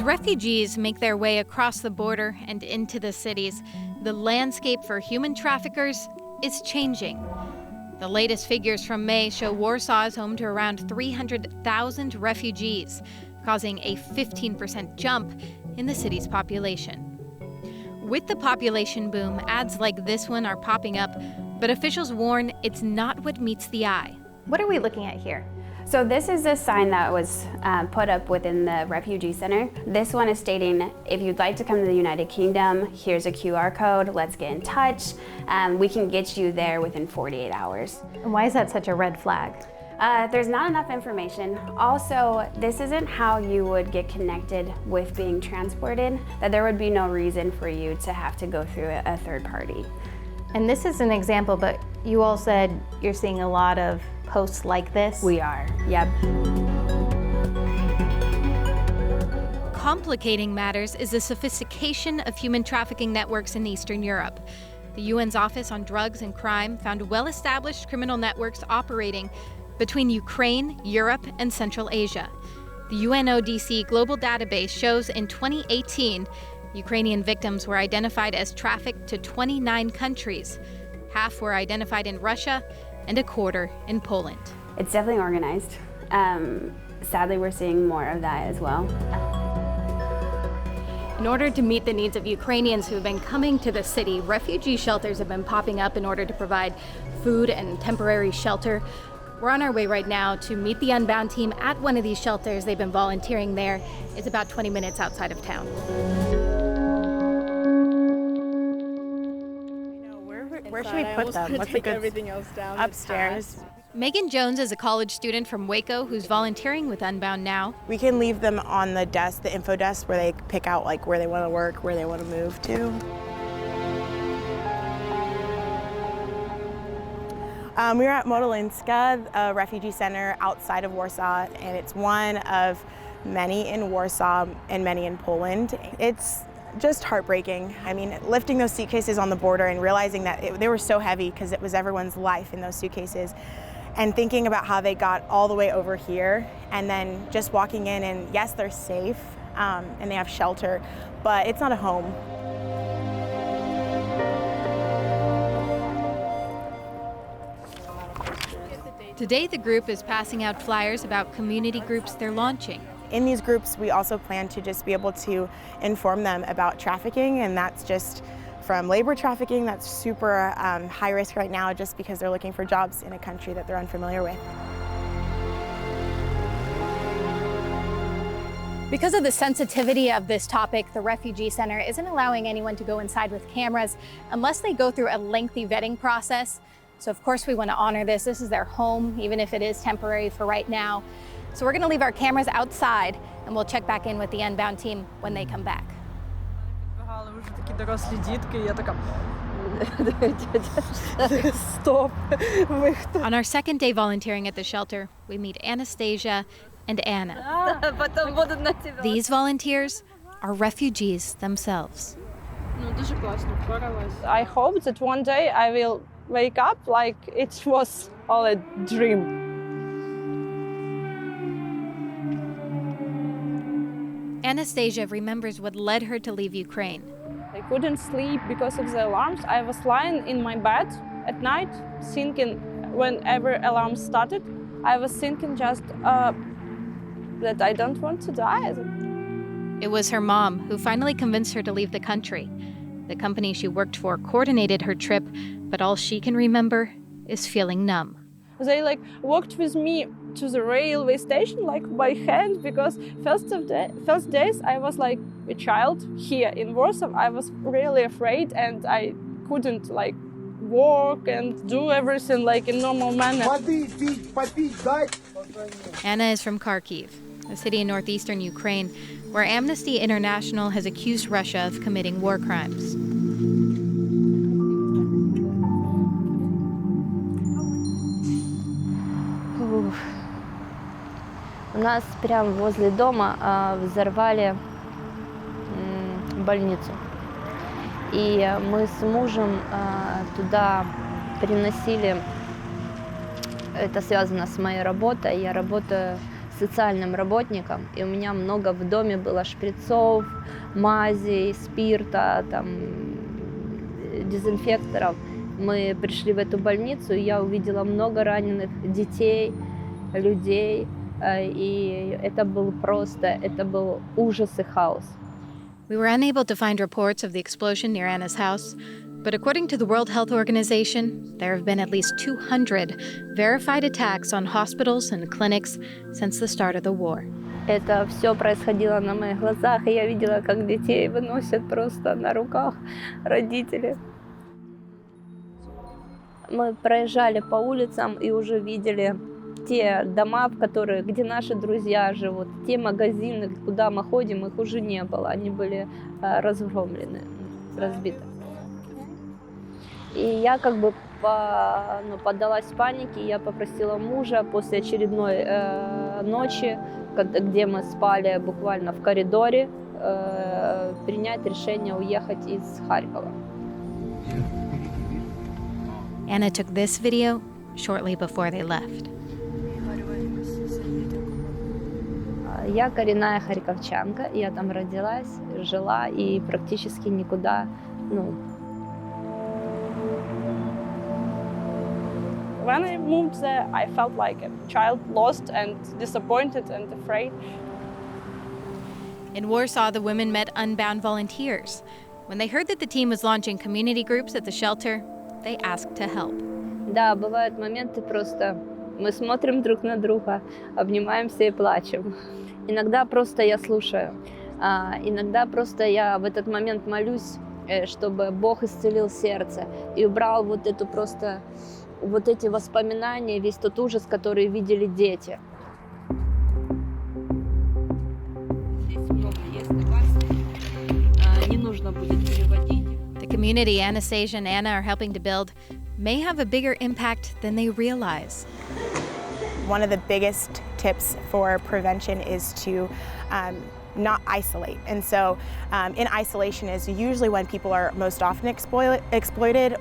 refugees make their way across the border and into the cities, the landscape for human traffickers is changing. The latest figures from May show Warsaw is home to around 300,000 refugees, causing a 15% jump in the city's population. With the population boom, ads like this one are popping up, but officials warn it's not what meets the eye. What are we looking at here? So this is a sign that was put up within the Refugee Center. This one is stating, if you'd like to come to the United Kingdom, here's a QR code, let's get in touch. We can get you there within 48 hours. And why is that such a red flag? There's not enough information. Also, this isn't how you would get connected with being transported, that there would be no reason for you to have to go through a third party. And this is an example, but you all said you're seeing a lot of posts like this? We are, yep. Complicating matters is the sophistication of human trafficking networks in Eastern Europe. The UN's Office on Drugs and Crime found well-established criminal networks operating between Ukraine, Europe, and Central Asia. The UNODC Global Database shows in 2018, Ukrainian victims were identified as trafficked to 29 countries. Half were identified in Russia and a quarter in Poland. It's definitely organized. Sadly, we're seeing more of that as well. In order to meet the needs of Ukrainians who have been coming to the city, refugee shelters have been popping up in order to provide food and temporary shelter. We're on our way right now to meet the Unbound team at one of these shelters. They've been volunteering there. It's about 20 minutes outside of town. Where should we put them? What's a good everything else down upstairs? Megan Jones is a college student from Waco who's volunteering with Unbound now. We can leave them on the desk, the info desk, where they pick out like where they want to work, where they want to move to. We were at Modelinska, a refugee center outside of Warsaw, and it's one of many in Warsaw and many in Poland. It's just heartbreaking. I mean, lifting those suitcases on the border and realizing that they were so heavy because it was everyone's life in those suitcases, and thinking about how they got all the way over here, and then just walking in and yes, they're safe and they have shelter, but it's not a home. Today, the group is passing out flyers about community groups they're launching. In these groups, we also plan to just be able to inform them about trafficking, and that's just from labor trafficking. That's super high risk right now just because they're looking for jobs in a country that they're unfamiliar with. Because of the sensitivity of this topic, the Refugee Center isn't allowing anyone to go inside with cameras unless they go through a lengthy vetting process. So of course we want to honor this. This is their home, even if it is temporary for right now. So we're going to leave our cameras outside and we'll check back in with the Unbound team when they come back. On our second day volunteering at the shelter, we meet Anastasia and Anna. These volunteers are refugees themselves. I hope that one day I will wake up like it was all a dream. Anastasia remembers what led her to leave Ukraine. I couldn't sleep because of the alarms. I was lying in my bed at night, thinking whenever alarm started, I was thinking just that I don't want to die. It was her mom who finally convinced her to leave the country. The company she worked for coordinated her trip, but all she can remember is feeling numb. They walked with me to the railway station by hand, because first days I was like a child here in Warsaw. I was really afraid and I couldn't walk and do everything in normal manner. Anna is from Kharkiv, a city in northeastern Ukraine, where Amnesty International has accused Russia of committing war crimes. У нас прямо возле дома взорвали больницу. И мы с мужем туда приносили, это связано с моей работой, я работаю социальным работником, и у меня много в доме было шприцов, мазей, спирта, там, дезинфекторов. Мы пришли в эту больницу, и я увидела много раненых детей, людей, и это был ужас и хаос. We were unable to find reports of the explosion near Anna's house, but according to the World Health Organization, there have been at least 200 verified attacks on hospitals and clinics since the start of the war. Это все происходило на моих глазах, и я видела, как детей выносят просто на руках родители. Мы проезжали по улицам и уже видели те дома, где наши друзья живут, те магазины, куда мы ходим, их уже не было, они были разгромлены, разбиты. И я как бы поддалась панике, я попросила мужа после очередной ночи, где мы спали буквально в коридоре, принять решение уехать из Харькова. Anna took this video shortly before they left. Я коренная харьковчанка, я там родилась, жила и практически никуда, When I moved there, I felt like a child, lost and disappointed and afraid. In Warsaw, the women met Unbound volunteers. When they heard that the team was launching community groups at the shelter, they asked to help. Да, бывают моменты просто, мы смотрим друг на друга, обнимаемся и плачем. Иногда просто я слушаю, иногда просто я в этот момент молюсь, чтобы Бог исцелил сердце и убрал вот эти воспоминания, весь тот ужас, который видели дети. Здесь много есть лекарств, не нужно будет переводить. The community Anastasia and Anna are helping to build may have a bigger impact than they realize. One of the biggest tips for prevention is to not isolate. And so in isolation is usually when people are most often exploited.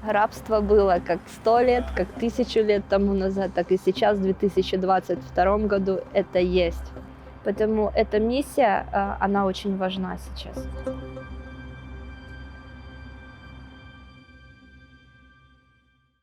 Рабство было как 100 лет, как 1000 лет тому назад, так и сейчас, в 2022 году, это есть. Поэтому эта миссия, она очень важна сейчас.